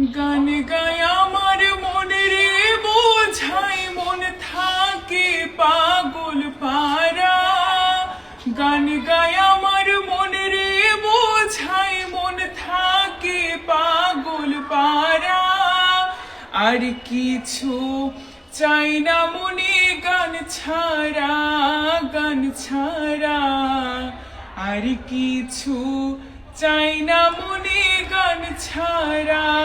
গান গায় আমার মনে রে বোঝাই মন থাকে পাগল পারা। গান গায় আমার মনে রে বোঝাই মন থাকে পাগল পারা। আর কিছু চাই না মনে গান ছাড়া, গান ছাড়া। আর কিছু চাই না মনে গান ছাড়া।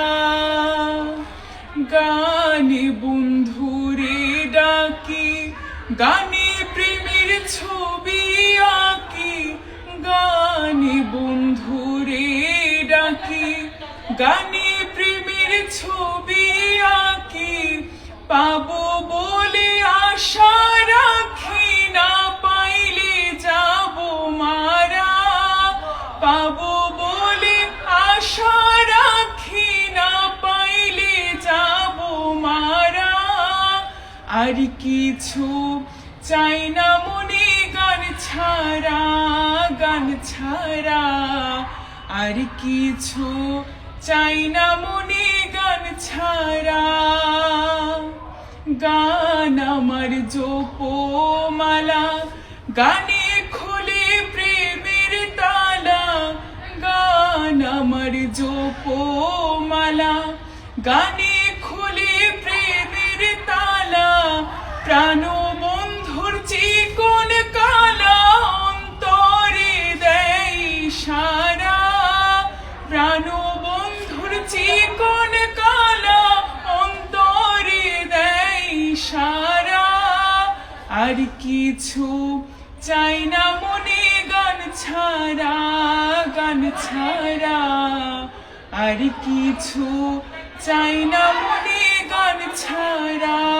গানে বন্ধুরে ডাকি, গানে প্রেমের ছবি আঁকি। গানে বন্ধুরে ডাকি, গানে প্রেমের ছবি আঁকি। পাবো বলে আশা রাখি, না পাইলে যাবো মারা। পাবো বলে আশা রাখি, না পাইলে যাবো মারা। আর কিছু চাই না মনে গান ছাড়া, গান ছাড়া। আর কিছু চাই না মনে গান ছাড়া। গান আমার জপমালা, গানে খুলে প্রেমের তালা। গান আমার জপমালা, গানে খুলে প্রেমের তালা। প্রাণ বন্ধুর চিকন কালা, অন্তরে দেয় সারা। প্রাণ বন্ধুর চিকন কালা, অন্তরে দেয় সারা। আর কিছু চাই না মনে গান ছাড়া, গান ছাড়া। আর কিছু চাই না মনে গান ছাড়া।